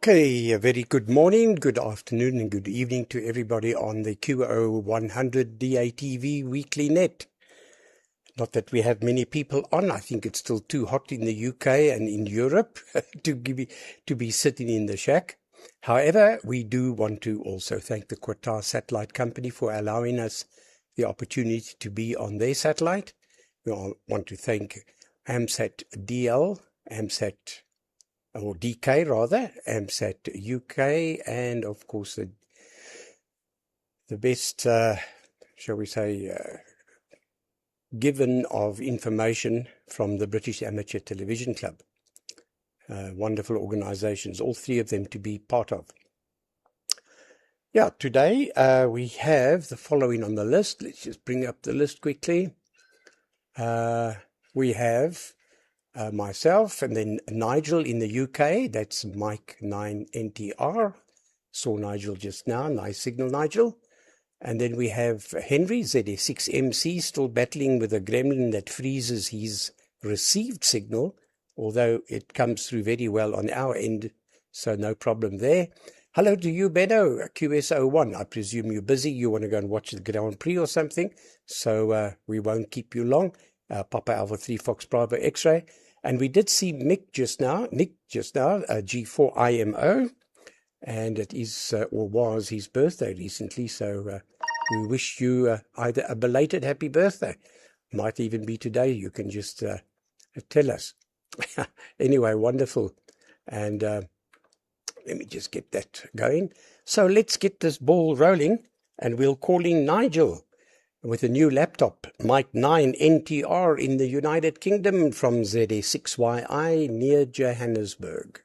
Okay, a very good morning, good afternoon and good evening to everybody on the QO-100 DATV Weekly Net. Not that we have many people on. I think it's still too hot in the UK and in Europe to be sitting in the shack. However, we do want to also thank the Qatar Satellite Company for allowing us the opportunity to be on their satellite. We want to thank AMSAT DL, AMSAT or DK rather, AMSAT UK, and of course the best, shall we say, given of information from the British Amateur Television Club. Wonderful organizations, all three of them to be part of. Yeah, today we have the following on the list. Let's just bring up the list quickly. We have myself, and then Nigel in the UK, that's Mike 9NTR. Saw Nigel just now, nice signal, Nigel. And then we have Henry, ZA6MC, still battling with a gremlin that freezes his received signal, although it comes through very well on our end, so no problem there. Hello to you, Benno, QS01. I presume you're busy, you want to go and watch the Grand Prix or something, so we won't keep you long. Papa Alpha 3 Fox Bravo X-ray. And we did see Nick just now, G4 IMO, and it is or was his birthday recently, so we wish you either a belated happy birthday, might even be today, you can just tell us. Anyway, wonderful. And let me just get that going. So let's get this ball rolling, and we'll call in Nigel with a new laptop, Mike 9NTR in the United Kingdom from ZA6YI near Johannesburg.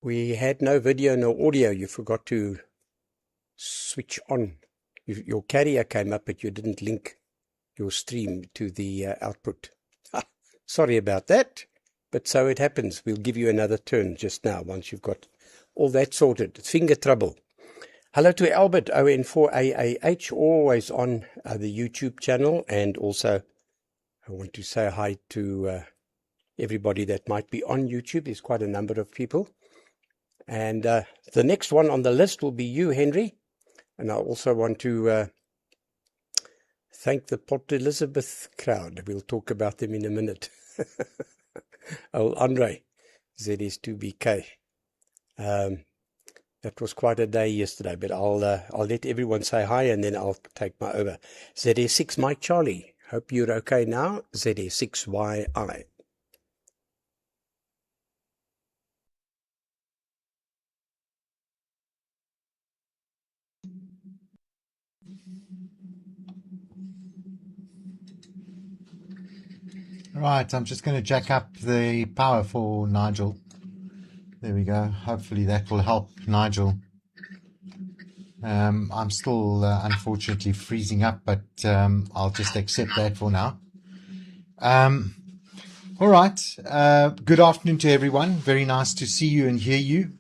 We had no video, no audio. You forgot to switch on. Your carrier came up, but you didn't link your stream to the output. Sorry about that, but so it happens. We'll give you another turn just now once you've got all that sorted. It's finger trouble. Hello to Albert, ON4AAH, always on the YouTube channel. And also, I want to say hi to everybody that might be on YouTube. There's quite a number of people. And the next one on the list will be you, Henry. And I also want to thank the Port Elizabeth crowd. We'll talk about them in a minute. Oh, Andre, ZS2BK. That was quite a day yesterday, but I'll let everyone say hi and then I'll take my over. ZS6 Mike Charlie. Hope you're okay now. ZS6YI. Right, I'm just going to jack up the power for Nigel. There we go. Hopefully that will help Nigel. I'm still unfortunately freezing up, but I'll just accept that for now. All right. Good afternoon to everyone. Very nice to see you and hear you.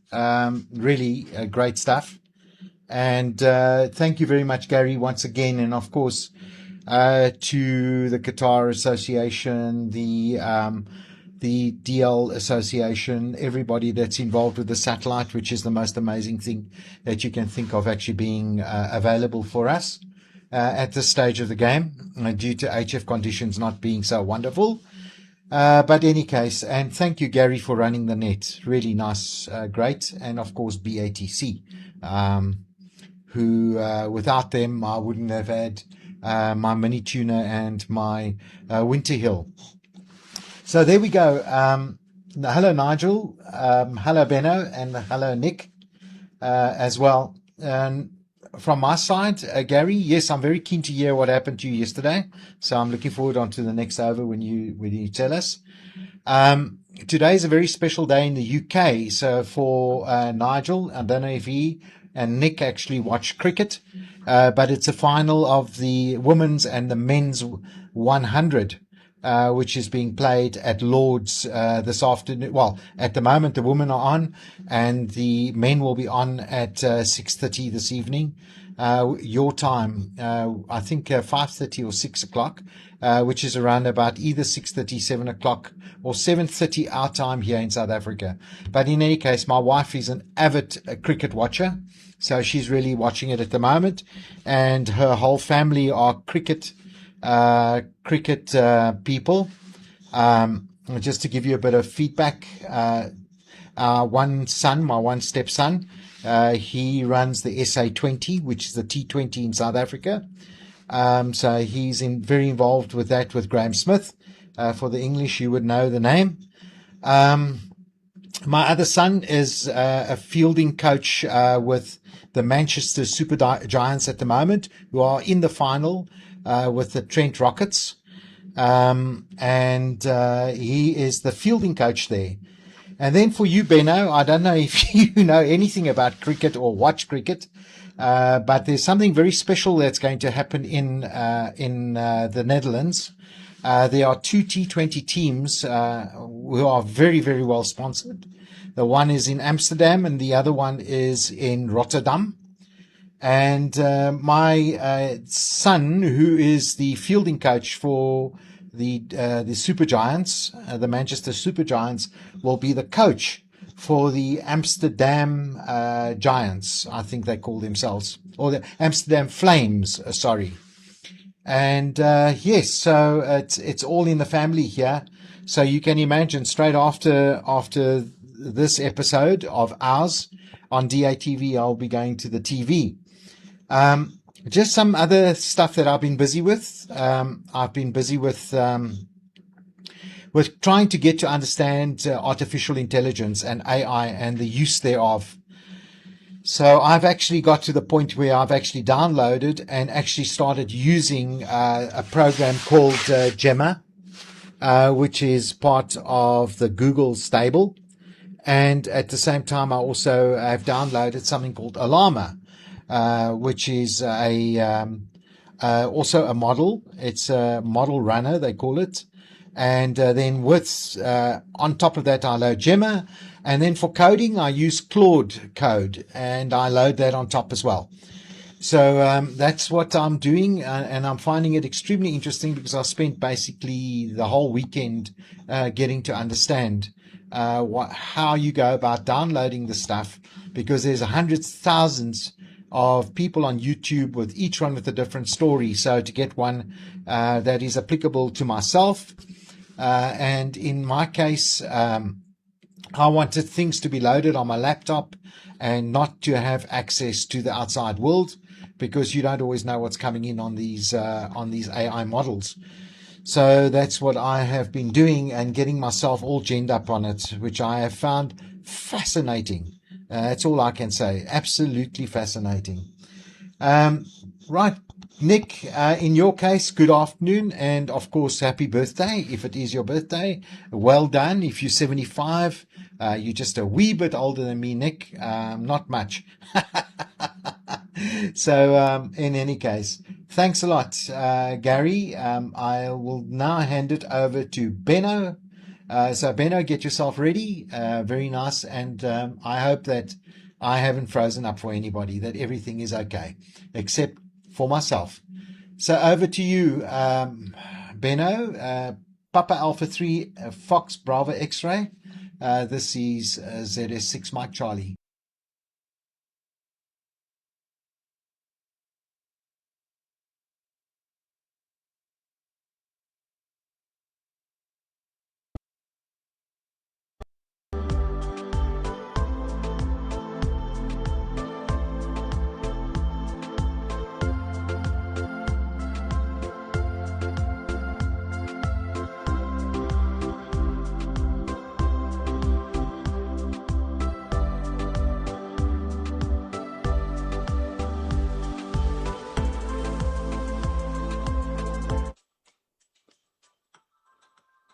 Really great stuff. And thank you very much, Gary, once again. And of course, to the Qatar Association, the DL Association, everybody that's involved with the satellite, which is the most amazing thing that you can think of actually being available for us at this stage of the game, due to HF conditions not being so wonderful. But any case, and thank you, Gary, for running the net. Really nice, great. And of course, BATC, who without them, I wouldn't have had my mini tuna and my winter hill. So there we go. Hello, Nigel. Hello, Benno, and hello, Nick, as well. And from my side, Gary, yes, I'm very keen to hear what happened to you yesterday. So I'm looking forward on to the next over when you tell us. Today is a very special day in the UK. So for Nigel, I don't know if he and Nick actually watch cricket, but it's a final of the women's and the men's 100. Which is being played at Lord's this afternoon. Well, at the moment, the women are on, and the men will be on at 6:30 this evening. Your time, I think 5:30 or 6 o'clock, which is around about either 6:30, 7 o'clock, or 7:30 our time here in South Africa. But in any case, my wife is an avid cricket watcher, so she's really watching it at the moment, and her whole family are cricket people. Just to give you a bit of feedback, my one stepson, he runs the SA20, which is the T20 in South Africa. So he's very involved with that with Graham Smith. For the English, you would know the name. My other son is a fielding coach with the Manchester Super Giants at the moment, who are in the final with the Trent Rockets. And he is the fielding coach there. And then for you, Benno, I don't know if you know anything about cricket or watch cricket, but there's something very special that's going to happen in the Netherlands. There are two T20 teams who are very, very well sponsored. The one is in Amsterdam and the other one is in Rotterdam. And my son, who is the fielding coach for the Super Giants, the Manchester Super Giants, will be the coach for the Amsterdam Giants, I think they call themselves, or the Amsterdam Flames, sorry. And yes, so it's all in the family here. So you can imagine straight after this episode of ours on DATV, I'll be going to the TV. Just some other stuff that I've been busy with. I've been busy with trying to get to understand artificial intelligence and AI and the use thereof. So I've actually got to the point where I've actually downloaded and actually started using a program called Gemma, which is part of the Google stable. And at the same time, I also have downloaded something called Alarma, which is also a model. It's a model runner, they call it. And then on top of that, I load Gemma. And then for coding, I use Claude Code, and I load that on top as well. So that's what I'm doing, and I'm finding it extremely interesting because I spent basically the whole weekend getting to understand how you go about downloading the stuff, because there's hundreds, thousands of people on YouTube with each one with a different story. So to get one that is applicable to myself, and in my case, I wanted things to be loaded on my laptop and not to have access to the outside world, because you don't always know what's coming in on these AI models. So that's what I have been doing and getting myself all ginned up on it, which I have found fascinating. That's all I can say. Absolutely fascinating. Right, Nick, in your case, good afternoon, and of course, happy birthday if it is your birthday. Well done. If you're 75, you're just a wee bit older than me, Nick. Not much. So, in any case, thanks a lot, Gary. I will now hand it over to Benno. So, Benno, get yourself ready. Very nice. And I hope that I haven't frozen up for anybody, that everything is okay, except for myself. So, over to you, Benno. Papa Alpha 3, Fox Bravo X-Ray. This is ZS6 Mike Charlie.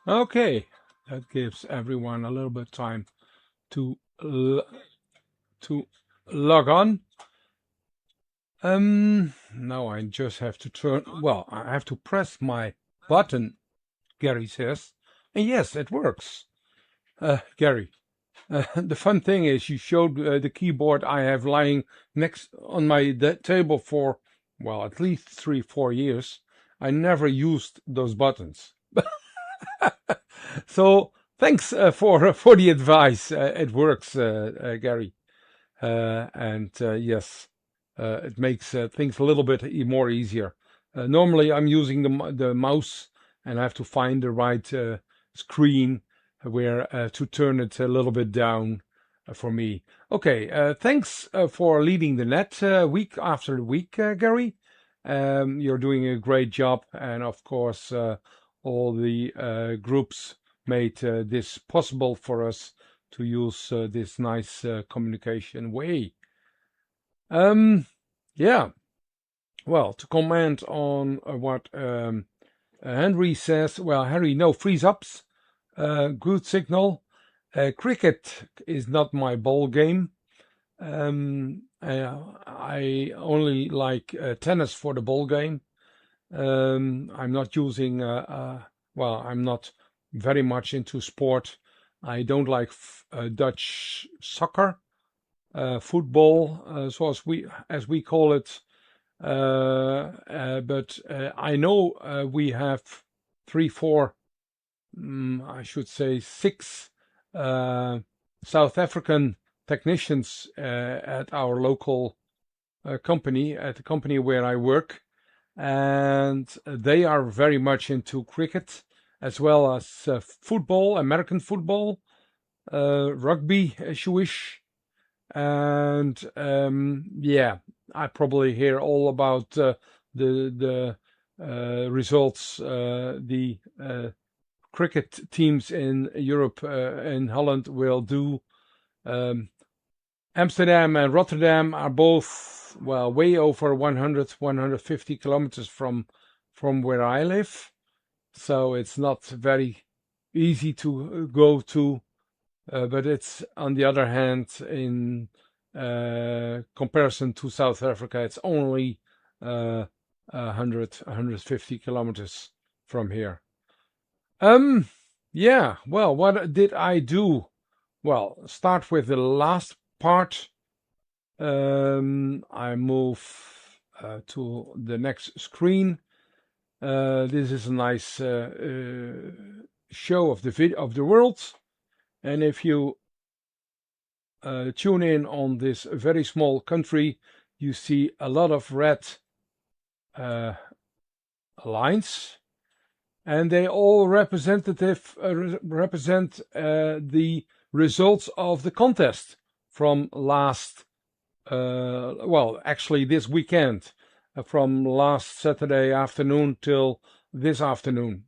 Okay, that gives everyone a little bit of time to to log on. Now I just have to turn. Well, I have to press my button. Gary says, and yes, it works. Gary, the fun thing is you showed the keyboard I have lying next on my table for, well, at least 3-4 years. I never used those buttons. So thanks for the advice. It works, Gary, and yes, it makes things a little bit more easier. Normally, I'm using the mouse, and I have to find the right screen where to turn it a little bit down for me. Okay, thanks for leading the net week after week, Gary. You're doing a great job, and of course, all the groups made this possible for us to use this nice communication way. Yeah. Well, to comment on what Henry says. Well, Henry, no freeze ups. Good signal. Cricket is not my ball game. I only like tennis for the ball game. I'm not using. Well, I'm not very much into sport. I don't like Dutch soccer, football, so as we call it. But I know we have 3, 4, I should say 6 South African technicians at our local company, at the company where I work, and they are very much into cricket as well as football, American football, rugby, as you wish. And yeah, I probably hear all about the results the cricket teams in Europe and Holland will do. Amsterdam and Rotterdam are both, well, way over 100, 150 kilometers from where I live. So it's not very easy to go to. But it's, on the other hand, in comparison to South Africa, it's only 100, 150 kilometers from here. Yeah, well, what did I do well, start with the last part. I move to the next screen. This is a nice show of the world, and if you tune in on this very small country, you see a lot of red lines, and they all represent the results of the contest from last, well, actually this weekend, from last Saturday afternoon till this afternoon,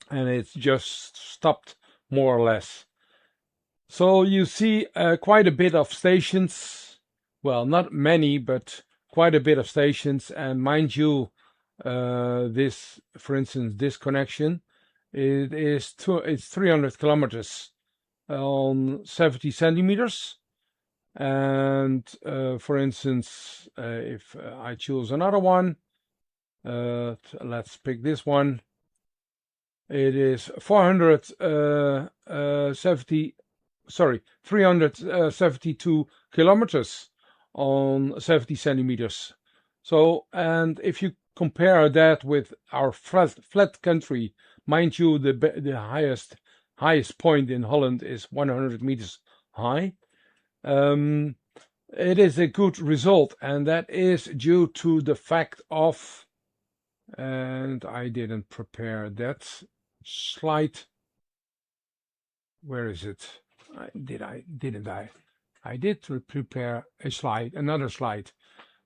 and it's just stopped more or less. So you see quite a bit of stations, well, not many, but quite a bit of stations, and mind you, this, for instance, this connection, it's 300 kilometers on 70 centimeters. And for instance, if I choose another one, let's pick this one. It is 372 kilometers on 70 centimeters. So, and if you compare that with our flat country, mind you, the highest point in Holland is 100 meters high. It is a good result, and that is due to the fact of, and I didn't prepare that slide. Where is it? Didn't I? I did prepare a slide, another slide.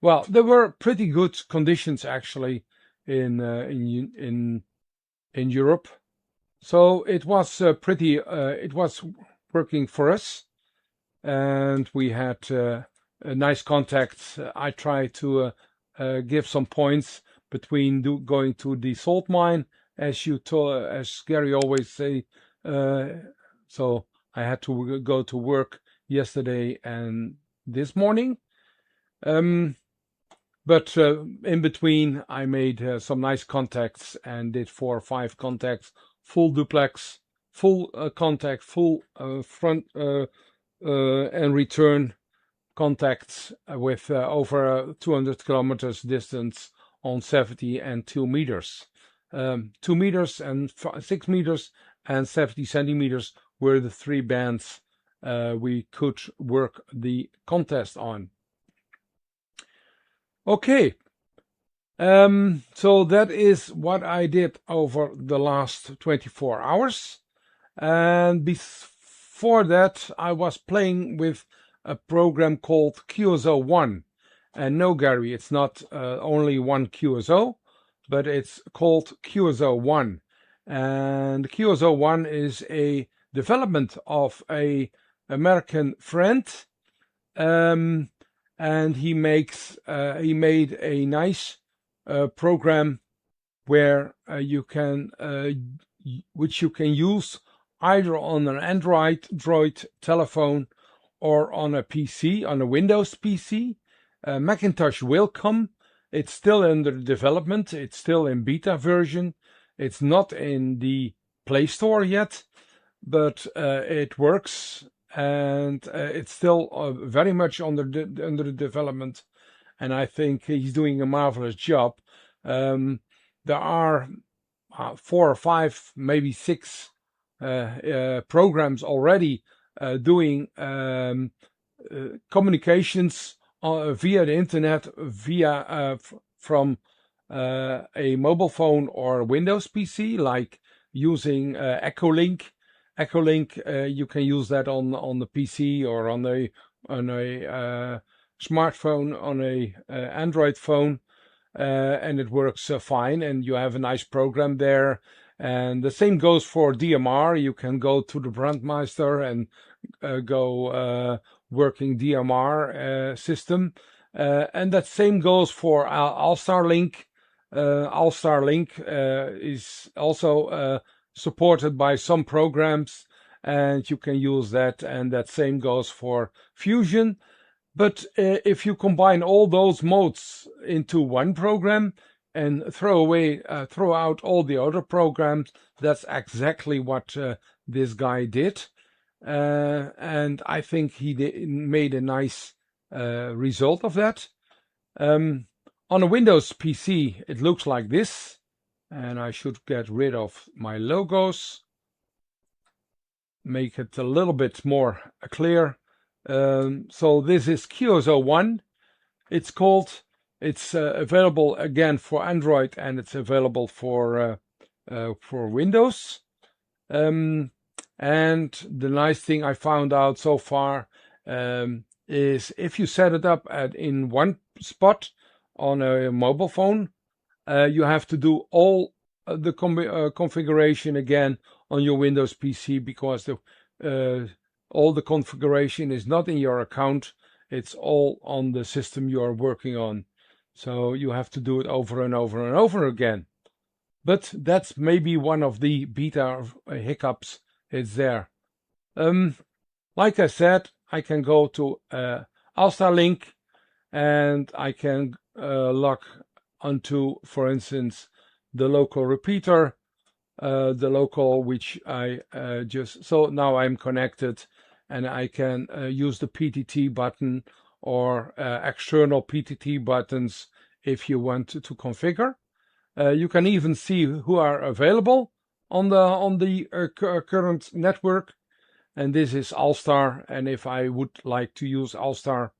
Well, there were pretty good conditions actually in Europe, so it was it was working for us, and we had nice contacts. I tried to give some points between going to the salt mine, as Gary always say. So I had to go to work yesterday and this morning. But in between, I made some nice contacts and did 4 or 5 contacts, full duplex, full contact, full front and return contacts with over 200 kilometers distance on 70 and 2 meters. 2 meters and 6 meters and 70 centimeters were the 3 bands we could work the contest on. Okay, so that is what I did over the last 24 hours. And before that, I was playing with a program called QO-1. And no, Gary, it's not only one QSO, but it's called QO-1. And QO-1 is a development of a American friend, and he made a nice program where which you can use either on an Android telephone or on a PC, on a Windows PC. Macintosh will come. It's still under development. It's still in beta version. It's not in the Play Store yet, but it works, and it's still very much under development. And I think he's doing a marvelous job. There are 4 or 5, maybe 6 programs already doing communications via the internet, from a mobile phone or Windows PC, like using Echolink. You can use that on the PC or on a smartphone, on a Android phone, and it works fine, and you have a nice program there. And the same goes for DMR. You can go to the Brandmeister and go working DMR system, and that same goes for All-Star-Link. All-Star-Link is also supported by some programs, and you can use that, and that same goes for Fusion. But if you combine all those modes into one program and throw out all the other programs, that's exactly what this guy did. and I think he made a nice result of that. On a Windows PC, it looks like this, and I should get rid of my logos, make it a little bit more clear. So this is QO-1. It's called. It's available again for Android, and it's available for Windows. And the nice thing I found out so far is if you set it up in one spot on a mobile phone, you have to do all the configuration again on your Windows PC, because all the configuration is not in your account. It's all on the system you are working on. So you have to do it over and over and over again. But that's maybe one of the beta hiccups. It's there. Like I said, I can go to Alstar link, and I can log onto, for instance, the local repeater, the local which I so now I'm connected, and I can use the PTT button or external PTT buttons if you want to configure. You can even see who are available on the current network, and this is Alstar. And if I would like to use Alstar,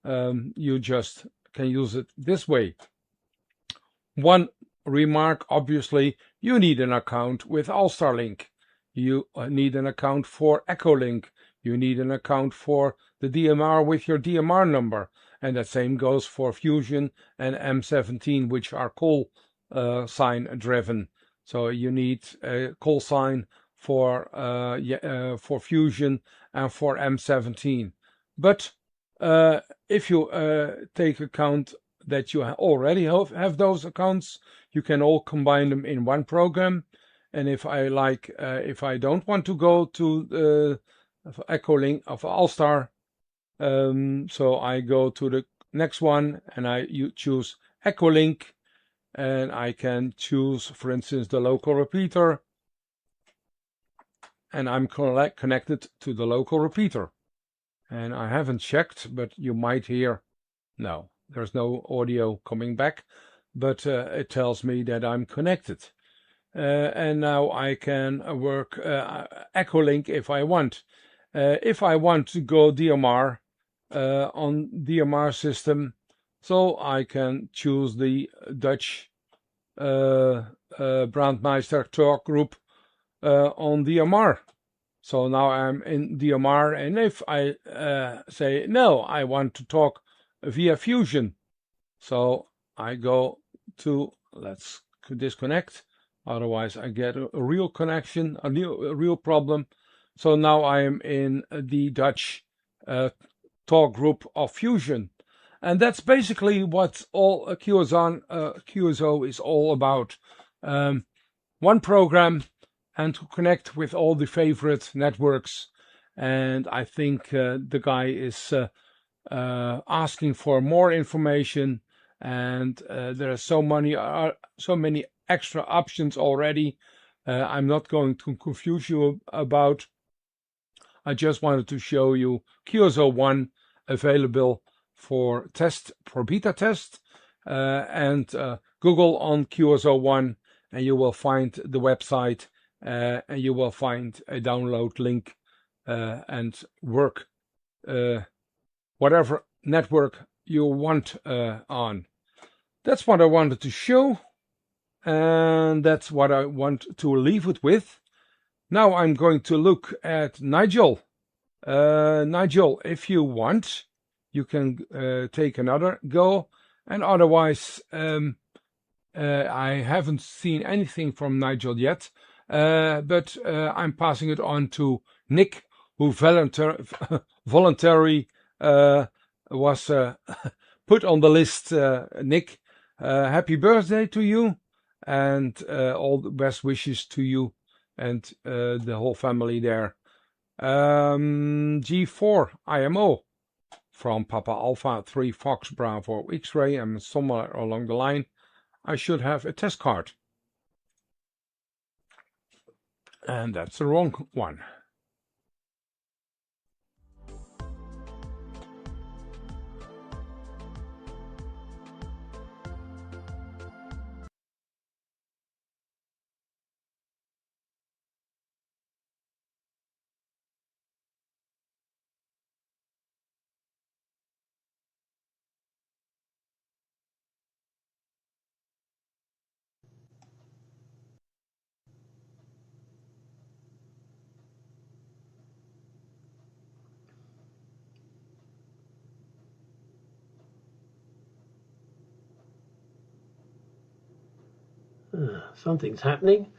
you just can use it this way. One remark: obviously, you need an account with Alstar Link. You need an account for Echolink. You need an account for the DMR with your DMR number, and the same goes for Fusion and M17, which are call sign driven. So you need a call sign for Fusion and for M17. But if you take account that you already have those accounts, you can all combine them in one program. And if I don't want to go to the Echolink of Alstar, so I go to the next one and you choose Echolink, and I can choose, for instance, the local repeater, and I'm connected to the local repeater. And I haven't checked, but you might hear, no, there's no audio coming back, but it tells me that I'm connected. And now I can work Echolink if I want. If I want to go DMR on DMR system, so I can choose the Dutch Brandmeister talk group on DMR. So now I'm in DMR, and if I say no, I want to talk via Fusion, so I go to, let's disconnect, otherwise I get a real connection, a real problem. So now I am in the Dutch talk group of Fusion, and that's basically what all QSO is all about. One program, and to connect with all the favorite networks. And I think the guy is asking for more information, and there are so many extra options already. I'm not going to confuse you about. I just wanted to show you QSO-1 available for beta test, and Google on QSO-1, and you will find the website, and you will find a download link, and work whatever network you want on. That's what I wanted to show, and that's what I want to leave it with. Now I'm going to look at Nigel. Nigel, if you want, you can take another go, and otherwise I haven't seen anything from Nigel yet, but I'm passing it on to Nick, who voluntarily was put on the list. Nick, happy birthday to you, and all the best wishes to you and the whole family there. G4 IMO from Papa Alpha 3 Fox Bravo X-ray, and somewhere along the line I should have a test card, and that's the wrong one. Something's happening.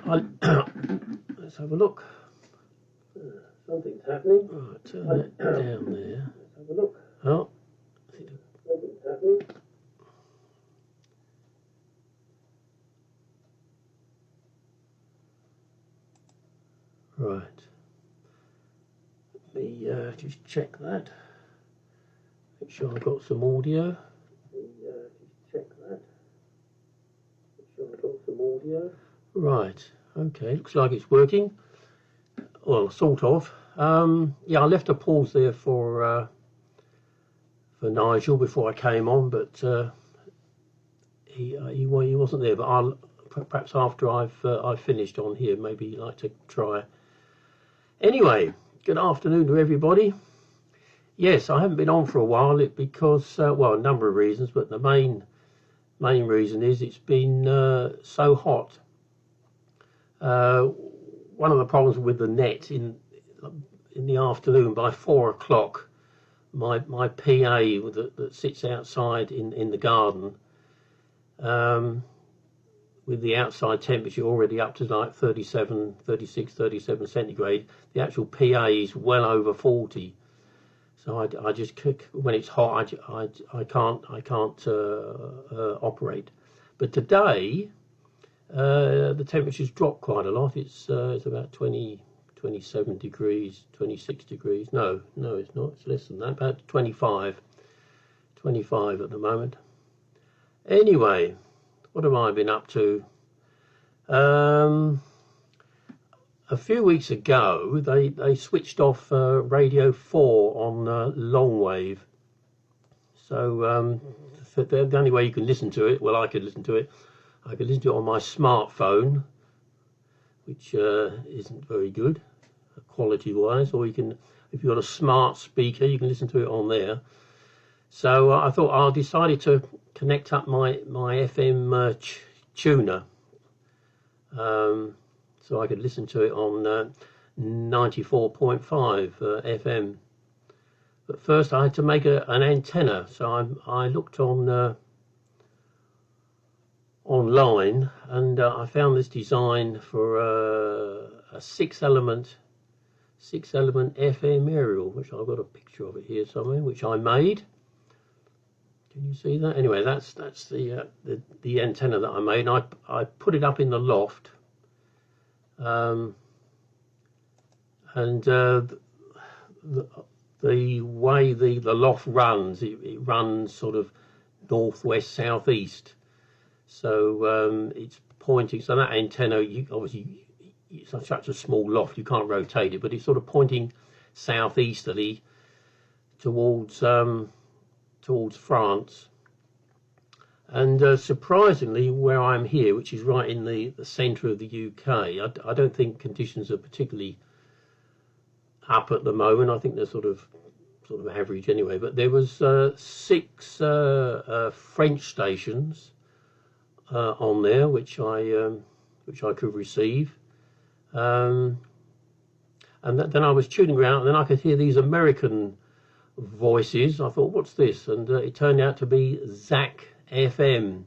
Let's have a look. Something's happening. Right, turn that down there. Let's have a look. Oh, something's happening. Right. Let me just check that. Make sure I've got some audio. Just check that. Make sure I've got some audio. Right. Okay. Looks like it's working. Well, sort of. Yeah, I left a pause there for Nigel before I came on, but he wasn't there. But perhaps after I've finished on here, maybe you'd like to try. Anyway, good afternoon to everybody. Yes, I haven't been on for a while because well, a number of reasons, but the main reason is it's been so hot. One of the problems with the net in the afternoon by 4 o'clock, my PA that sits outside in the garden, with the outside temperature already up to like 36, 37 centigrade, the actual PA is well over 40. So I just when it's hot, I can't operate. But today, the temperature's dropped quite a lot. It's about 27 degrees, 26 degrees. No, it's not. It's less than that. About 25 at the moment. Anyway, what have I been up to? A few weeks ago, they switched off Radio 4 on long wave. So the only way you can listen to it, well, I could listen to it. I could listen to it on my smartphone, which isn't very good quality-wise. Or you can, if you've got a smart speaker, you can listen to it on there. So I thought I decided to connect up my FM tuner. So I could listen to it on 94.5 FM. But first I had to make an antenna, so I looked on online, and I found this design for a six-element FM aerial, which I've got a picture of it here somewhere, which I made. Can you see that? Anyway, that's the antenna that I made, and I put it up in the loft. And the way the loft runs, it runs sort of northwest southeast. So it's pointing. So that antenna, obviously, it's such a small loft, you can't rotate it, but it's sort of pointing southeasterly towards France. And surprisingly, where I'm here, which is right in the centre of the UK, I don't think conditions are particularly up at the moment. I think they're sort of average anyway. But there was 6 French stations on there, which I could receive. And then I was tuning around, and then I could hear these American voices. I thought, what's this? And it turned out to be Zach FM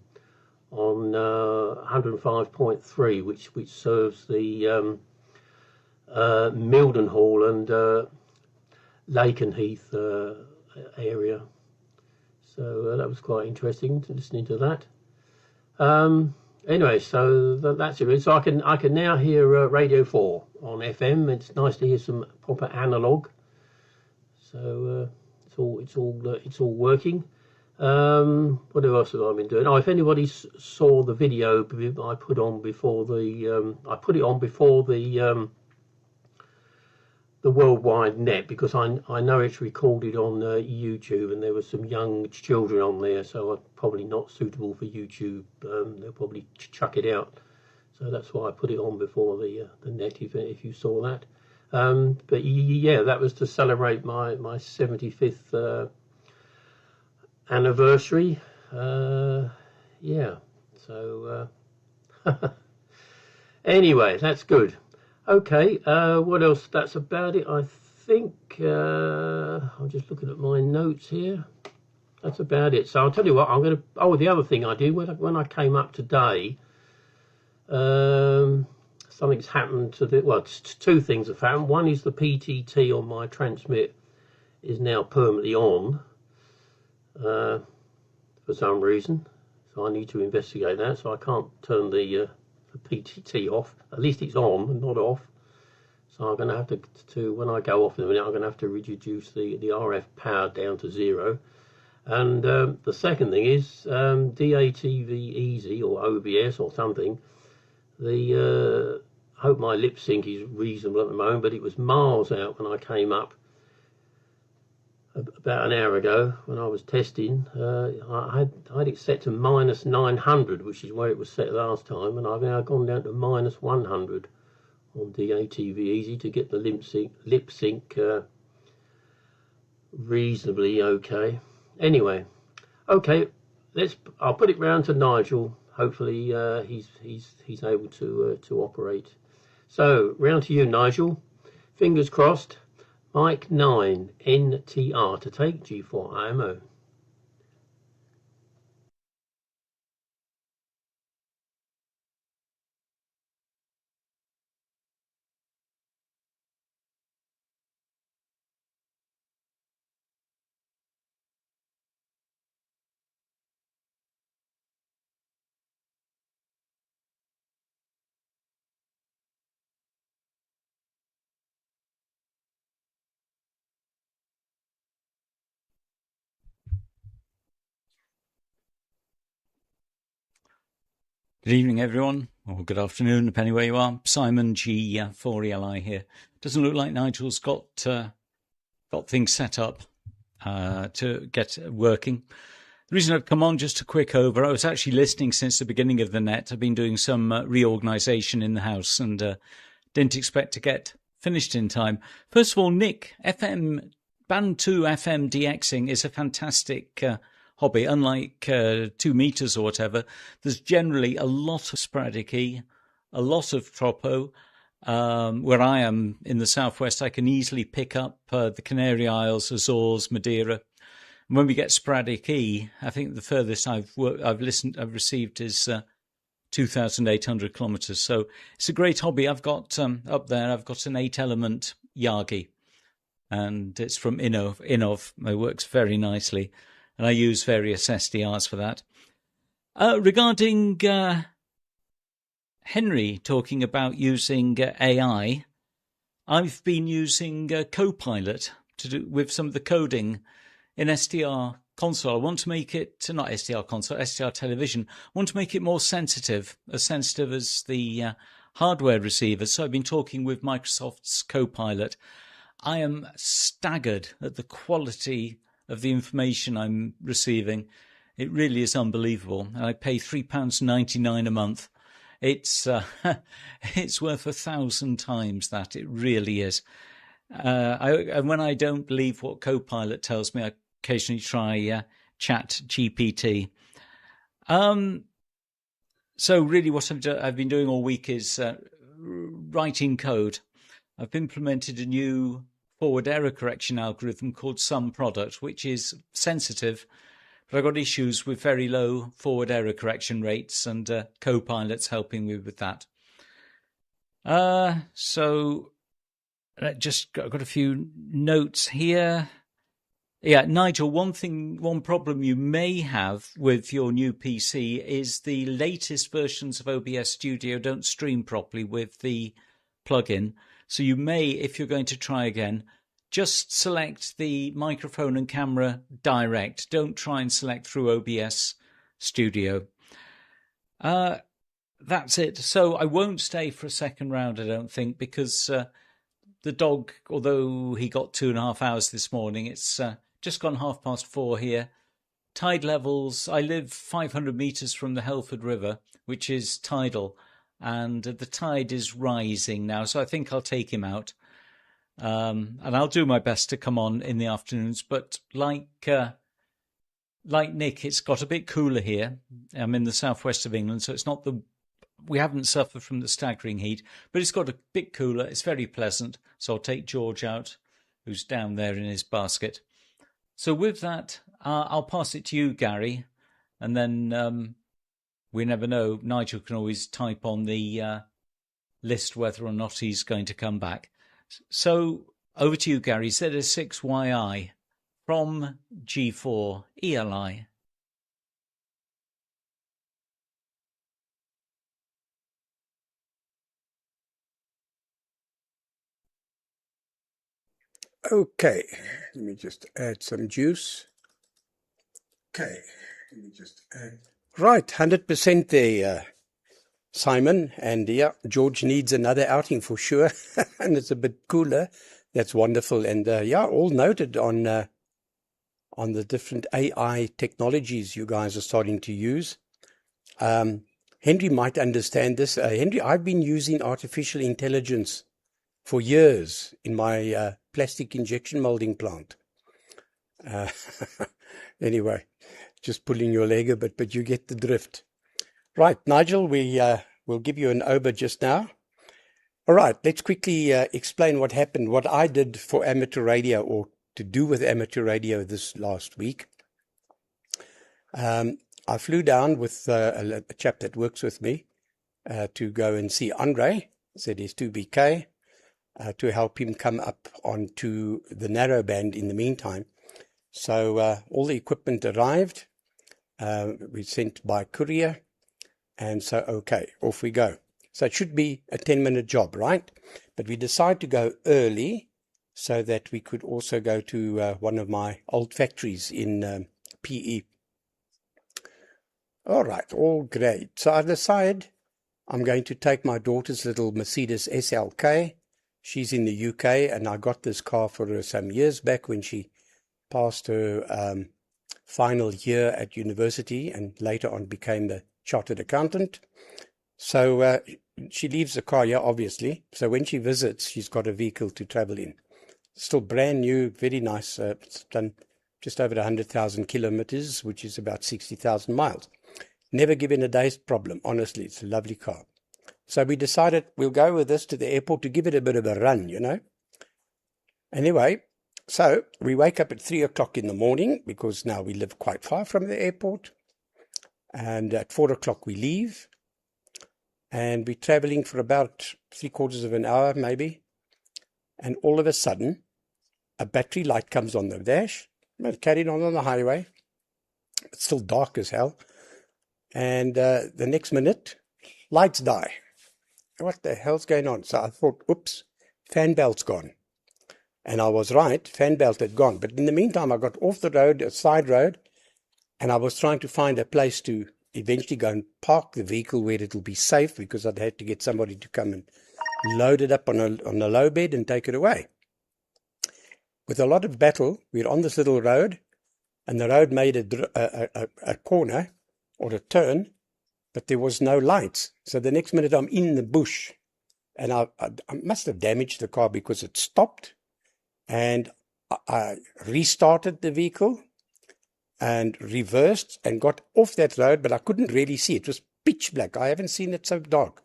on 105.3, which serves the Mildenhall and Lakenheath area. So that was quite interesting, listening to that. Anyway, so that's it. So I can now hear Radio 4 on FM. It's nice to hear some proper analog. So it's all working. What else have I been doing? Oh, if anybody saw the video I put on before I put it on before the worldwide net, because I know it's recorded on YouTube, and there were some young children on there, so I'm probably not suitable for YouTube. They'll probably chuck it out. So that's why I put it on before the net, if you saw that. But yeah, that was to celebrate my 75th anniversary. Yeah, so anyway, that's good. Okay, what else? That's about it, I think. I'm just looking at my notes here. That's about it. So I'll tell you what, I'm going to... Oh, the other thing I did, when I came up today, Something's happened to the, well, two things have happened. One is the PTT on my transmit is now permanently on for some reason. So I need to investigate that. So I can't turn the PTT off. At least it's on and not off. So I'm going to have to when I go off in a minute, I'm going to have to reduce the RF power down to 0. And the second thing is DATV Easy or OBS or something. I hope my lip sync is reasonable at the moment, but it was miles out when I came up about an hour ago when I was testing. I had it set to -900, which is where it was set last time, and I've now gone down to -100 on DATV Easy to get the lip sync reasonably okay. Anyway, okay, I'll put it round to Nigel. Hopefully he's able to operate. So round to you, Nigel. Fingers crossed. Mike 9 NTR to take G4 IMO. Good evening, everyone, or good afternoon, depending where you are. Simon G4ELI here. Doesn't look like Nigel's got things set up to get working. The reason I've come on, just a quick over, I was actually listening since the beginning of the net. I've been doing some reorganisation in the house and didn't expect to get finished in time. First of all, Nick, Band 2 FM DXing is a fantastic hobby. Unlike 2 meters or whatever, there's generally a lot of sporadic E, a lot of tropo. Where I am in the southwest, I can easily pick up the Canary Isles, Azores, Madeira. And when we get sporadic E, I think the furthest I've received is 2,800 kilometers. So it's a great hobby. I've got up there, I've got an 8-element Yagi, and it's from Inov. It works very nicely. And I use various SDRs for that. Regarding Henry talking about using AI, I've been using Copilot to do with some of the coding in SDR console. I want to make it, not SDR console, SDR television. I want to make it more sensitive as the hardware receiver. So I've been talking with Microsoft's Copilot. I am staggered at the quality of the information I'm receiving. It really is unbelievable. And I pay £3.99 a month. It's worth 1,000 times that. It really is. And when I don't believe what Copilot tells me, I occasionally try Chat GPT. So really what I've been doing all week is writing code. I've implemented a new forward error correction algorithm called Sum Product, which is sensitive, but I've got issues with very low forward error correction rates, and Copilot's helping me with that. So I've got a few notes here. Yeah, Nigel, one problem you may have with your new PC is the latest versions of OBS Studio don't stream properly with the plugin. So you may, if you're going to try again, just select the microphone and camera direct. Don't try and select through OBS Studio. That's it. So I won't stay for a second round, I don't think, because the dog, although he got 2.5 hours this morning, it's just gone 4:30 here. Tide levels, I live 500 meters from the Helford River, which is tidal, and the tide is rising now, so I think I'll take him out. And I'll do my best to come on in the afternoons, but like Nick, it's got a bit cooler here. I'm in the southwest of England, so we haven't suffered from the staggering heat, but it's got a bit cooler. It's very pleasant. So I'll take George out, who's down there in his basket. So with that, I'll pass it to you, Gary, and then we never know. Nigel can always type on the list whether or not he's going to come back. So over to you, Gary. ZS6YI from G4 ELI. Okay, let me just add some juice. Okay, let me just add. Right, 100% there, Simon. And yeah, George needs another outing for sure. And it's a bit cooler. That's wonderful. And yeah, all noted on the different AI technologies you guys are starting to use. Henry might understand this. Henry, I've been using artificial intelligence for years in my plastic injection molding plant. Anyway, just pulling your leg a bit, but you get the drift. Right, Nigel, we'll give you an over just now. All right, let's quickly explain what happened, what I did for amateur radio, or to do with amateur radio this last week. I flew down with a chap that works with me to go and see Andre, ZS2BK, to help him come up onto the narrowband in the meantime. So all the equipment arrived. We sent by courier. And so, okay, off we go. So it should be a 10-minute job, right? But we decided to go early so that we could also go to one of my old factories in PE. All right, all great. So I decided I'm going to take my daughter's little Mercedes SLK. She's in the UK, and I got this car for her some years back when she passed her final year at university and later on became the chartered accountant. So she leaves the car here, obviously. So when she visits, she's got a vehicle to travel in. Still brand new, very nice. It's done just over 100,000 kilometers, which is about 60,000 miles. Never given a day's problem, honestly. It's a lovely car. So we decided we'll go with this to the airport to give it a bit of a run, you know. Anyway, so we wake up at 3 o'clock in the morning because now we live quite far from the airport. And at 4 o'clock we leave. And we're traveling for about 3/4 of an hour, maybe. And all of a sudden, a battery light comes on the dash. We're carried on the highway. It's still dark as hell. And the next minute, lights die. What the hell's going on? So I thought, oops, fan belt's gone. And I was right, fan belt had gone. But in the meantime, I got off the road, a side road, and I was trying to find a place to eventually go and park the vehicle where it'll be safe, because I'd had to get somebody to come and load it up on a low bed and take it away. With a lot of battle, we're on this little road, and the road made a corner or a turn, but there was no lights. So the next minute I'm in the bush, and I must have damaged the car because it stopped, and I restarted the vehicle and reversed and got off that road, but I couldn't really see. It was pitch black. I haven't seen it so dark.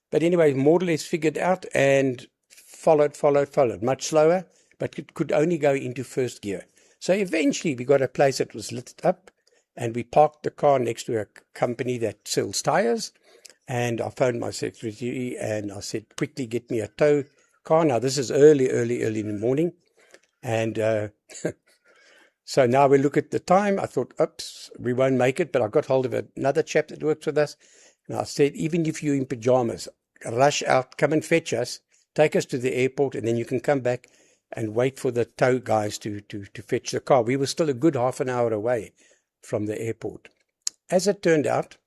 But anyway, more or less figured out and followed, much slower, but it could only go into first gear. So eventually we got a place that was lit up, and we parked the car next to a company that sells tires. And I phoned my secretary and I said, quickly get me a tow car. Now this is early in the morning. And so now we look at the time. I thought, oops, we won't make it. But I got hold of another chap that works with us. And I said, even if you're in pajamas, rush out, come and fetch us, take us to the airport, and then you can come back and wait for the tow guys to fetch the car. We were still a good half an hour away from the airport. As it turned out,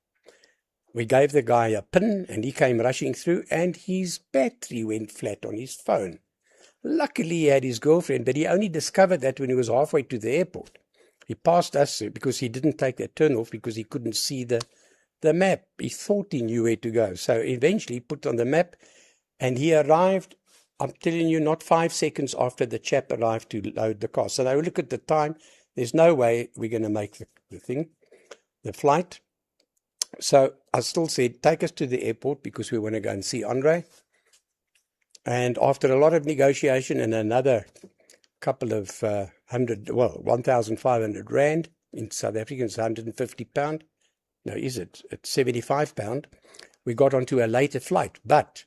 we gave the guy a pin, and he came rushing through, and his battery went flat on his phone. Luckily, he had his girlfriend, but he only discovered that when he was halfway to the airport. He passed us because he didn't take that turn off because he couldn't see the map. He thought he knew where to go. So eventually he put on the map, and he arrived, I'm telling you, not 5 seconds after the chap arrived to load the car. So now look at the time. There's no way we're going to make the flight. So I still said, take us to the airport because we want to go and see Andre. And after a lot of negotiation and another couple of 1,500 Rand, in South African, it's £150. no, is it? It's 75 pound. We got onto a later flight, but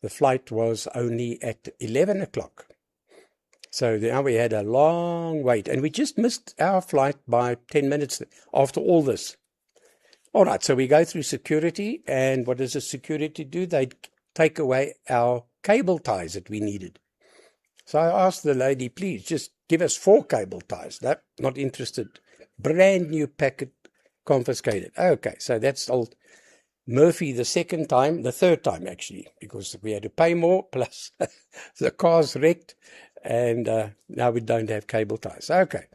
the flight was only at 11 o'clock. So now we had a long wait, and we just missed our flight by 10 minutes after all this. All right, so we go through security, and what does the security do? They take away our cable ties that we needed. So I asked the lady, please just give us 4 cable ties. No, not interested. Brand new packet confiscated. Okay, so that's old Murphy the third time actually, because we had to pay more, plus the car's wrecked, and now we don't have cable ties. Okay,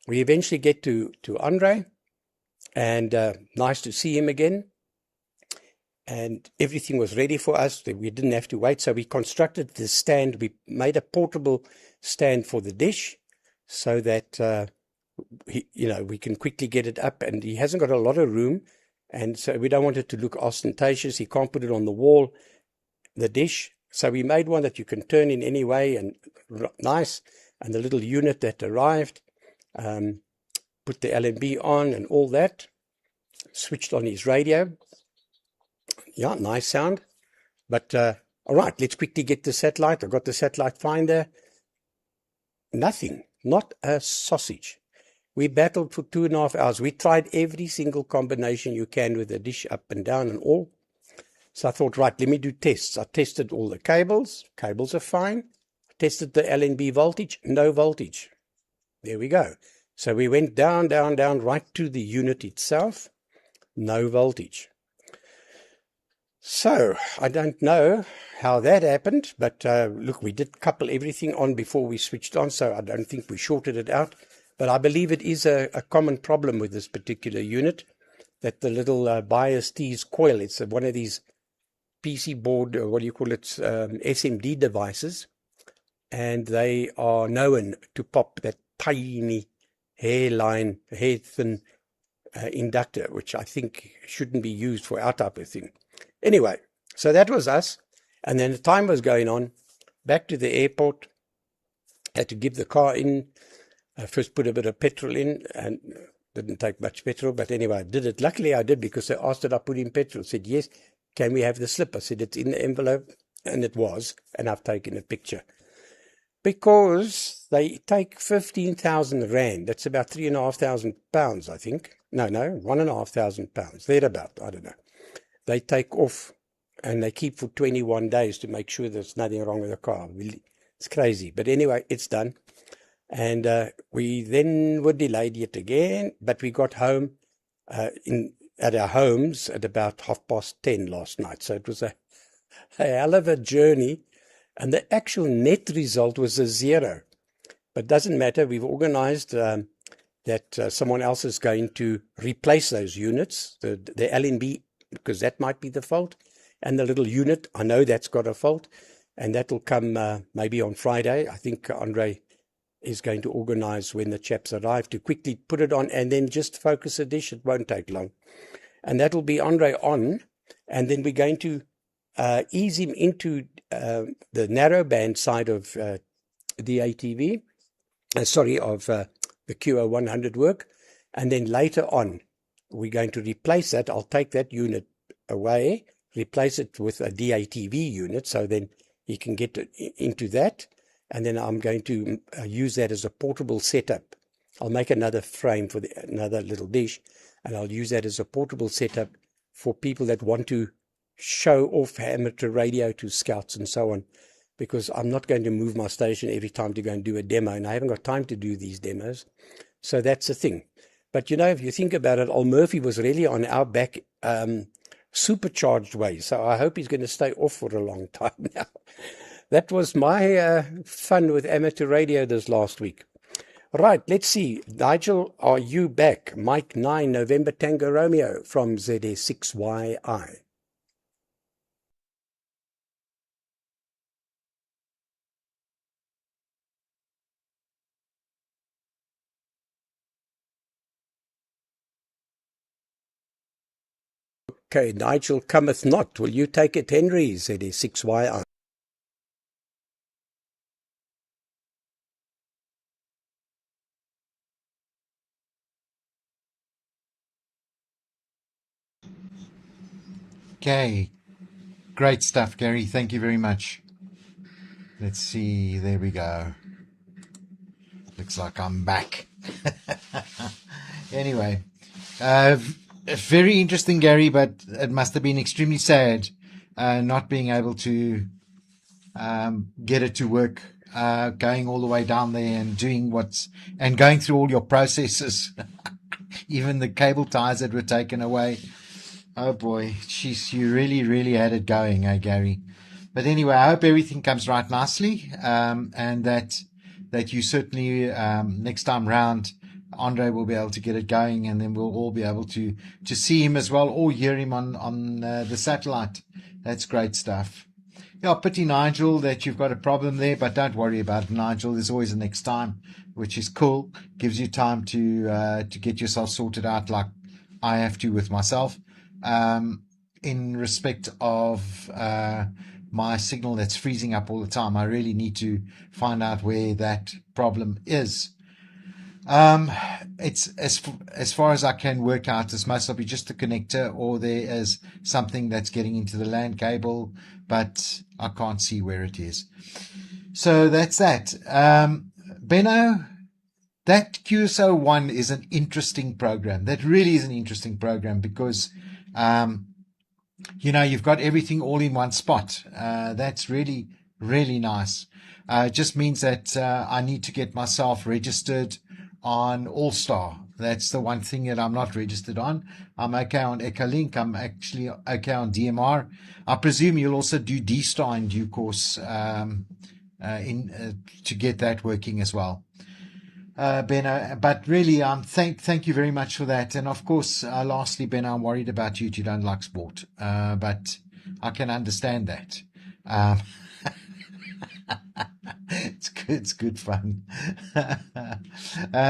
we eventually get to Andre, and nice to see him again. And everything was ready for us. We didn't have to wait. So we constructed the stand. We made a portable stand for the dish so that, we can quickly get it up. And he hasn't got a lot of room. And so we don't want it to look ostentatious. He can't put it on the wall, the dish. So we made one that you can turn in any way, and nice. And the little unit that arrived, put the LNB on and all that. Switched on his radio. Yeah, nice sound. But all right, let's quickly get the satellite. I got the satellite finder. Nothing, not a sausage. We battled for 2.5 hours. We tried every single combination you can with the dish up and down and all. So I thought, right, let me do tests. I tested all the cables. Cables are fine. I tested the LNB voltage. No voltage. There we go. So we went down, down, down, right to the unit itself. No voltage. So I don't know how that happened, but look, we did couple everything on before we switched on, so I don't think we shorted it out. But I believe it is a common problem with this particular unit, that the little bias tease coil, it's one of these PC board, or what do you call it, SMD devices, and they are known to pop that tiny hair thin inductor, which I think shouldn't be used for our type of thing. Anyway, so that was us. And then the time was going on. Back to the airport. Had to give the car in. I first put a bit of petrol in, and didn't take much petrol. But anyway, I did it. Luckily, I did, because they asked that I put in petrol. I said, yes, can we have the slip? I said, it's in the envelope. And it was. And I've taken a picture. Because they take 15,000 rand. That's about 3,500 pounds, I think. No, 1,500 pounds. Thereabout, I don't know. They take off, and they keep for 21 days to make sure there's nothing wrong with the car. It's crazy. But anyway, it's done. And we then were delayed yet again, but we got home at our homes at about 10:30 last night. So it was a hell of a journey. And the actual net result was a 0. But doesn't matter. We've organized that someone else is going to replace those units, the LNB, because that might be the fault. And the little unit, I know that's got a fault. And that will come maybe on Friday. I think Andre is going to organize when the chaps arrive to quickly put it on and then just focus a dish. It won't take long. And that will be Andre on. And then we're going to ease him into the narrowband side of DATV. Of the QO-100 work. And then later on, we're going to replace that. I'll take that unit away, replace it with a DATV unit, so then he can get into that. And then I'm going to use that as a portable setup. I'll make another frame for another little dish, and I'll use that as a portable setup for people that want to show off amateur radio to scouts and so on, because I'm not going to move my station every time to go and do a demo, and I haven't got time to do these demos. So that's the thing. But, if you think about it, old Murphy was really on our back supercharged way. So I hope he's going to stay off for a long time now. That was my fun with amateur radio this last week. Right, let's see. Nigel, are you back? Mike 9, November Tango Romeo from ZS6YI. Okay, Nigel cometh not. Will you take it, Henry? ZS6YI. Okay. Great stuff, Gary. Thank you very much. Let's see. There we go. Looks like I'm back. Anyway, very interesting, Gary, but it must have been extremely sad not being able to get it to work, going all the way down there and and going through all your processes, even the cable ties that were taken away. Oh boy, you really, really had it going, Gary. But anyway, I hope everything comes right nicely, and that you certainly next time round, Andre will be able to get it going, and then we'll all be able to see him as well, or hear him on the satellite. That's great stuff. Yeah, pity, Nigel, that you've got a problem there, but don't worry about it, Nigel. There's always a next time, which is cool. Gives you time to get yourself sorted out, like I have to with myself. In respect of my signal that's freezing up all the time, I really need to find out where that problem is. It's as far as I can work out, it's most likely just the connector, or there is something that's getting into the LAN cable, but I can't see where it is. So that's that. Benno, that QSO-1 is an interesting program. That really is an interesting program because, you've got everything all in one spot. That's really, really nice. It just means that I need to get myself registered on All-Star. That's the one thing that I'm not registered on. I'm okay on Echolink. I'm actually okay on DMR. I presume you'll also do D-Star in due course to get that working as well. Ben, but really, thank you very much for that. And of course, lastly, Ben, I'm worried about you. You don't like sport, but I can understand that. It's good fun.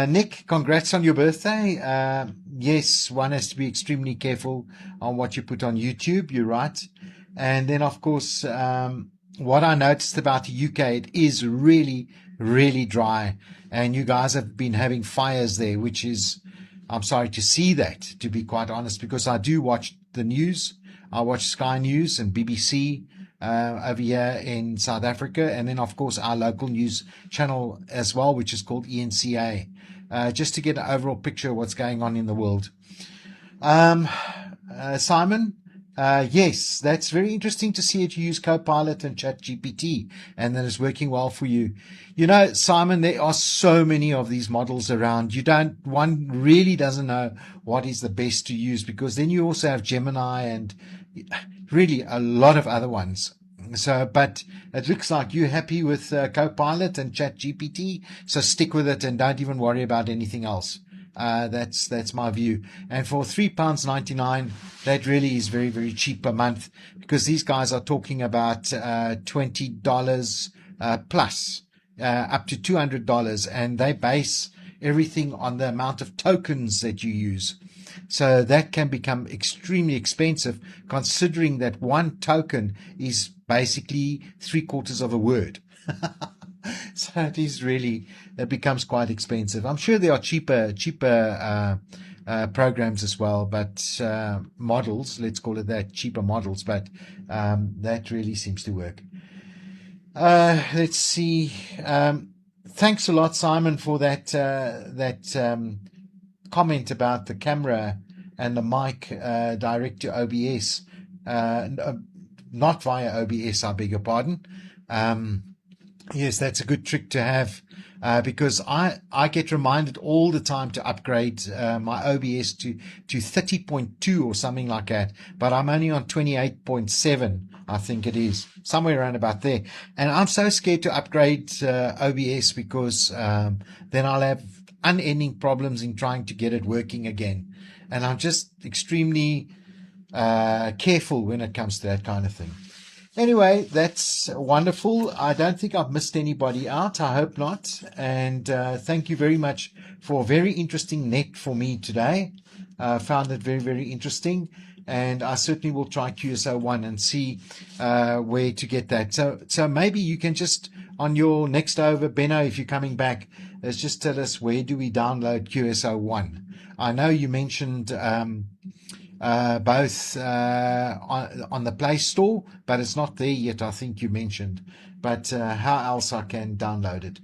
Nick, congrats on your birthday. Yes, one has to be extremely careful on what you put on YouTube. You're right. And then, of course, what I noticed about the UK, it is really, really dry. And you guys have been having fires there, which is, I'm sorry to see that, to be quite honest, because I do watch the news. I watch Sky News and BBC over here in South Africa, and then of course our local news channel as well, which is called ENCA, just to get an overall picture of what's going on in the world. Simon, yes, that's very interesting to see that you use Copilot and ChatGPT and that it's working well for you. Simon, there are so many of these models around. One really doesn't know what is the best to use, because then you also have Gemini and really a lot of other ones. So, but it looks like you're happy with Copilot and ChatGPT, so stick with it and don't even worry about anything else. That's my view. And for £3.99, that really is very, very cheap per month, because these guys are talking about $20 plus up to $200, and they base everything on the amount of tokens that you use. So that can become extremely expensive, considering that one token is basically 3/4 of a word. So it becomes quite expensive. I'm sure there are cheaper programs as well, but models, let's call it that, cheaper models, but that really seems to work. Let's see. Thanks a lot, Simon, for that comment about the camera and the mic direct to OBS, not via OBS, I beg your pardon. Yes, that's a good trick to have, because I get reminded all the time to upgrade my OBS to 30.2 or something like that, but I'm only on 28.7, I think it is, somewhere around about there. And I'm so scared to upgrade OBS, because then I'll have unending problems in trying to get it working again. And I'm just extremely careful when it comes to that kind of thing. Anyway, that's wonderful. I don't think I've missed anybody out. I hope not. And thank you very much for a very interesting net for me today. Found it very, very interesting. And I certainly will try QSO-1 and see where to get that. So maybe you can just, on your next over, Benno, if you're coming back, just tell us, where do we download QSO-1? I know you mentioned both on the Play Store, but it's not there yet, I think you mentioned. But how else I can download it?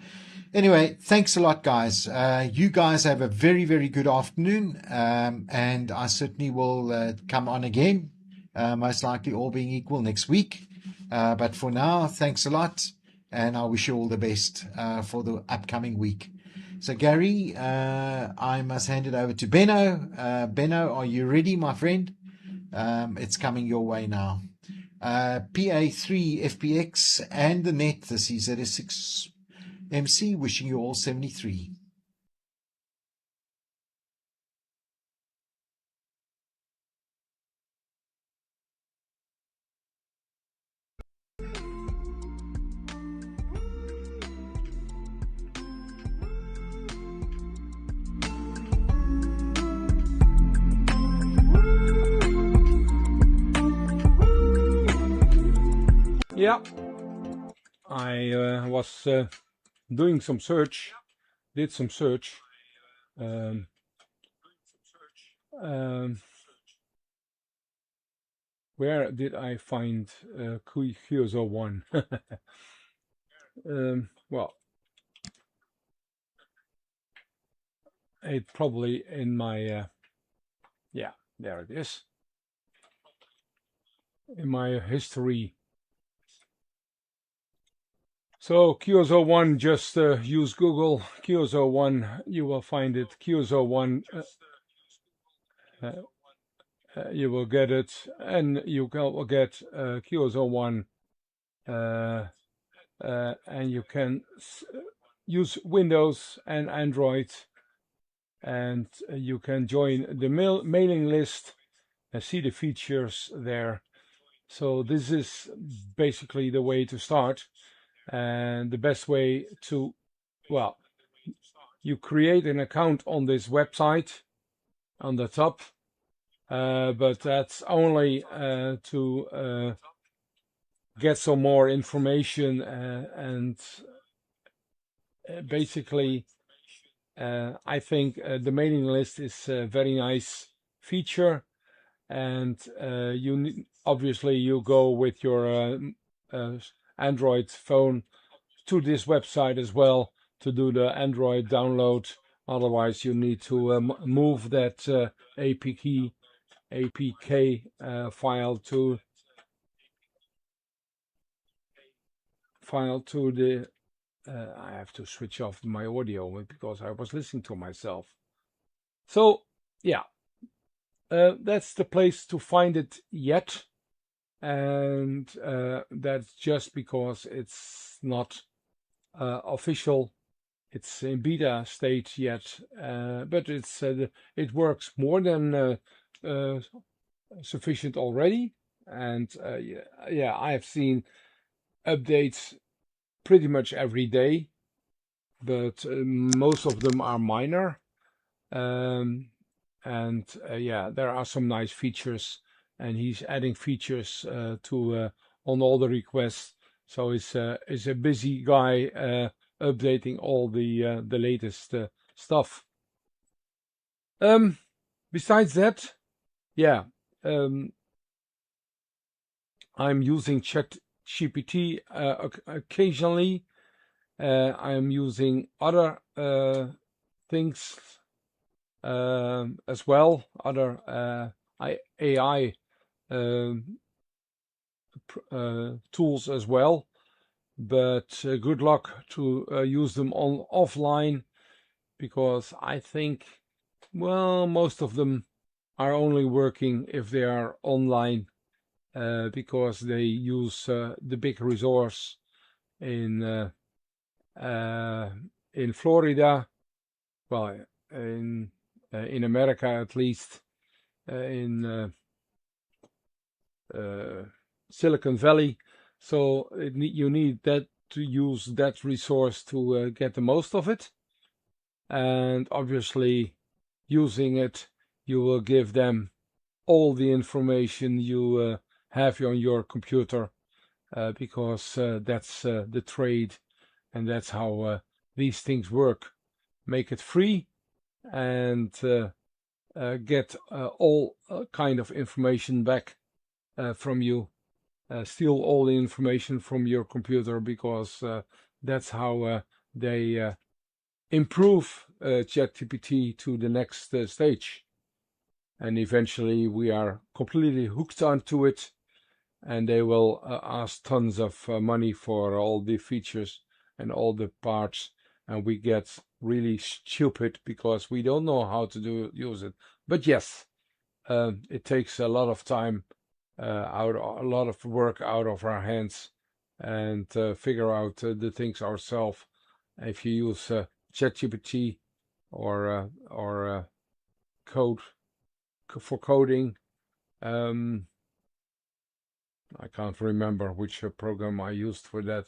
Anyway, thanks a lot, guys. You guys have a very, very good afternoon, and I certainly will come on again, most likely all being equal next week. But for now, thanks a lot, and I wish you all the best for the upcoming week. So, Gary, I must hand it over to Benno. Benno, are you ready, my friend? It's coming your way now. PA3 FPX and the net, this is ZS6 MC, wishing you all 73. Yeah, I was doing some search, did some search. Where did I find QO-100? Well, it probably in my, yeah, there it is. In my history. So QO-100, just use Google QO-100, you will find it. QO-100, you will get it, and you will get QO-100, and you can use Windows and Android, and you can join the mailing list and see the features there. So this is basically the way to start, and the best way to, well, you create an account on this website on the top, but that's only to get some more information, and basically I think the mailing list is a very nice feature, and obviously you go with your Android phone to this website as well to do the Android download. Otherwise you need to move that APK file to the I have to switch off my audio because I was listening to myself. So yeah, that's the place to find it yet, and that's just because it's not official. It's in beta state yet, but it's it works more than sufficient already. And yeah, I have seen updates pretty much every day, but most of them are minor. And yeah, there are some nice features, and he's adding features to on all the requests. So he's a busy guy updating all the latest stuff. Besides that, yeah, I'm using ChatGPT occasionally. I'm using other things as well, other AI tools as well, but good luck to use them on offline, because I think, well, most of them are only working if they are online, because they use the big resource in Florida, well, in America at least, in Silicon Valley. So you need that to use that resource to get the most of it, and obviously using it, you will give them all the information you have on your computer, because that's the trade, and that's how these things work. Make it free, and get all kind of information back from you, steal all the information from your computer, because that's how they improve ChatGPT to the next stage. And eventually we are completely hooked onto it, and they will ask tons of money for all the features and all the parts, and we get really stupid because we don't know how to use it. But yes, it takes a lot of time, a lot of work out of our hands, and figure out the things ourselves. If you use ChatGPT or code for coding, I can't remember which program I used for that,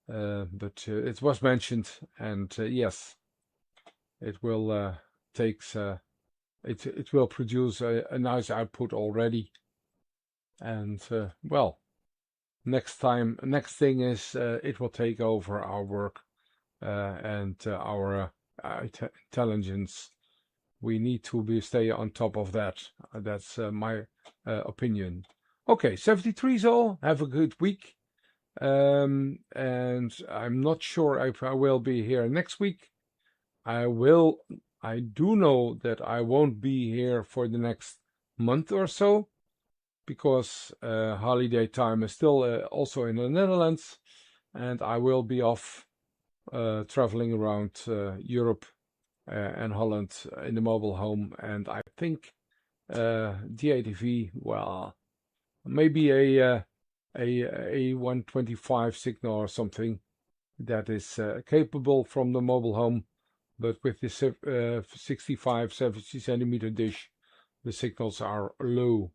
but it was mentioned, and yes, it will it will produce a nice output already. And well, next thing is it will take over our work and our intelligence. We need to stay on top of that. That's my opinion. Okay, 73's all. Have a good week. And I'm not sure if I will be here next week. I do know that I won't be here for the next month or so, because holiday time is still also in the Netherlands, and I will be off traveling around Europe and Holland in the mobile home. And I think DATV, well, maybe a 125 signal or something that is capable from the mobile home, but with this 65-70 centimeter dish, the signals are low.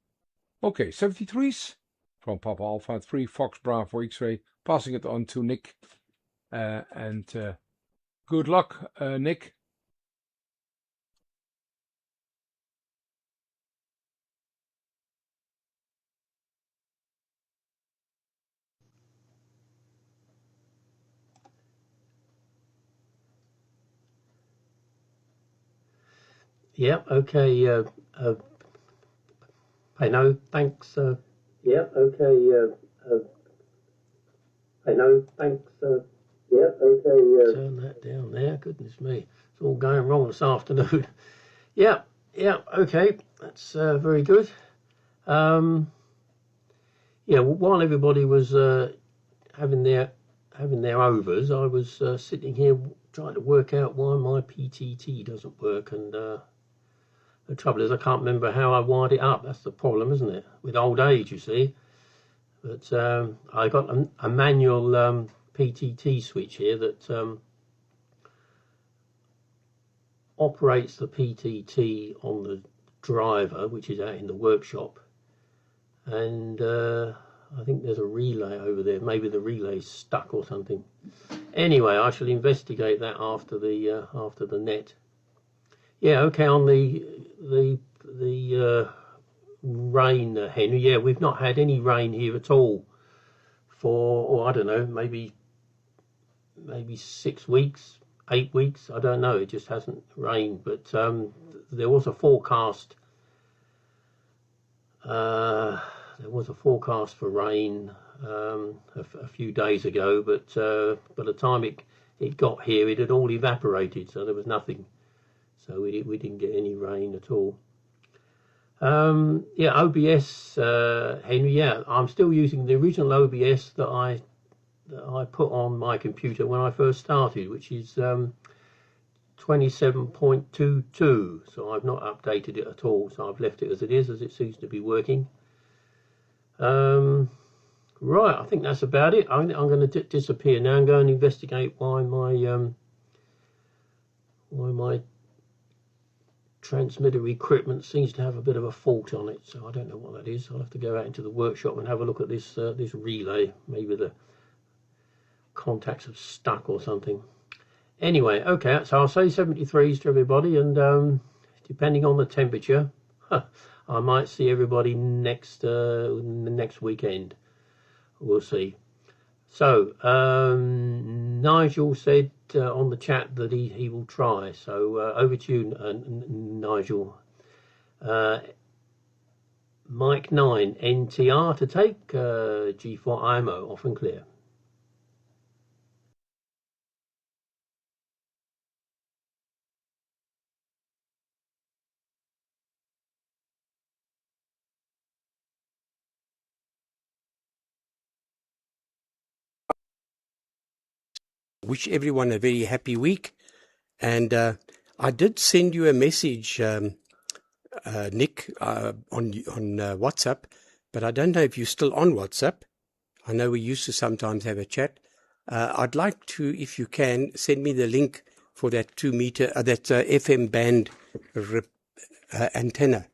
Okay, 73's from Papa Alpha 3 Fox Bravo X-ray, passing it on to Nick, and good luck, Nick. Yeah, okay. No, thanks. Yeah, okay. No, thanks. Yeah, okay. Turn that down there. Goodness me, it's all going wrong this afternoon. Yeah, okay. That's very good. Yeah, while everybody was having their overs, I was sitting here trying to work out why my PTT doesn't work, and the trouble is I can't remember how I wired it up. That's the problem, isn't it? With old age, you see. But I got a manual PTT switch here that operates the PTT on the driver, which is out in the workshop. And I think there's a relay over there. Maybe the relay's stuck or something. Anyway, I shall investigate that after the net. Yeah, okay. On the rain, Henry. Yeah, we've not had any rain here at all for, I don't know, maybe 6 weeks, 8 weeks. I don't know. It just hasn't rained. But there was a forecast. There was a forecast for rain a few days ago, but by the time it got here, it had all evaporated, so there was nothing. So we didn't get any rain at all. Yeah, OBS, Henry. Yeah, I'm still using the original OBS that I put on my computer when I first started, which is 27.22. So I've not updated it at all. So I've left it as it seems to be working. Right, I think that's about it. I'm going to disappear now and go and investigate why my transmitter equipment seems to have a bit of a fault on it. So I don't know what that is. I'll have to go out into the workshop and have a look at this relay. Maybe the contacts have stuck or something. Anyway, okay, so I'll say 73s to everybody, and depending on the temperature, I might see everybody next weekend. We'll see. So Nigel said on the chat that he will try. So over to you, Nigel. Mike 9 NTR to take, G4 IMO off and clear. Wish everyone a very happy week. And I did send you a message, Nick, on WhatsApp, but I don't know if you're still on WhatsApp. I know we used to sometimes have a chat. I'd like to, if you can, send me the link for that 2 meter, that FM band antenna.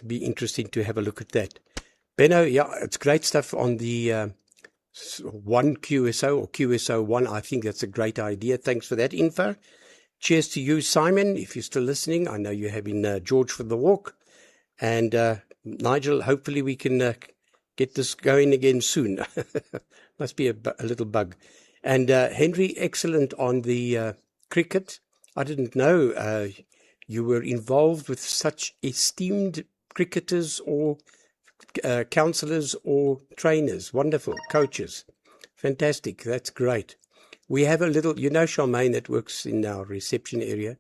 Be interesting to have a look at that. Benno, yeah, it's great stuff on the one QSO or QSO1. I think that's a great idea. Thanks for that info. Cheers to you, Simon, if you're still listening. I know you're having George for the walk. And Nigel, hopefully we can get this going again soon. Must be a little bug. And Henry, excellent on the cricket. I didn't know you were involved with such esteemed cricketers or counsellors or trainers. Wonderful. Coaches. Fantastic. That's great. We have a little, Charmaine that works in our reception area.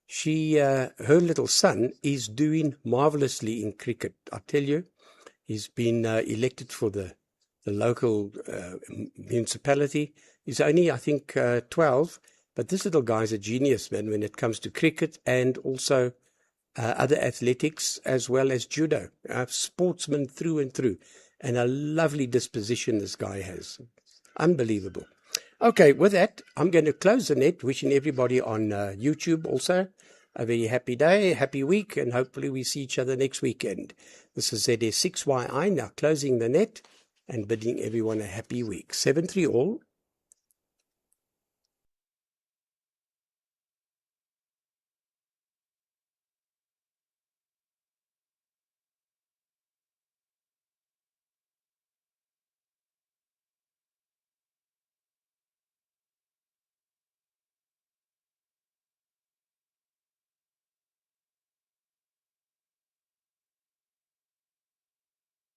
She, her little son is doing marvelously in cricket. I tell you, he's been elected for the local municipality. He's only, I think, 12, but this little guy's a genius, man, when it comes to cricket and also other athletics as well as judo. A sportsman through and through, and a lovely disposition this guy has. Unbelievable. Okay, with that, I'm going to close the net, wishing everybody on YouTube also a very happy day, happy week, and hopefully we see each other next weekend. This is ZS6YI now closing the net and bidding everyone a happy week. 7-3 all.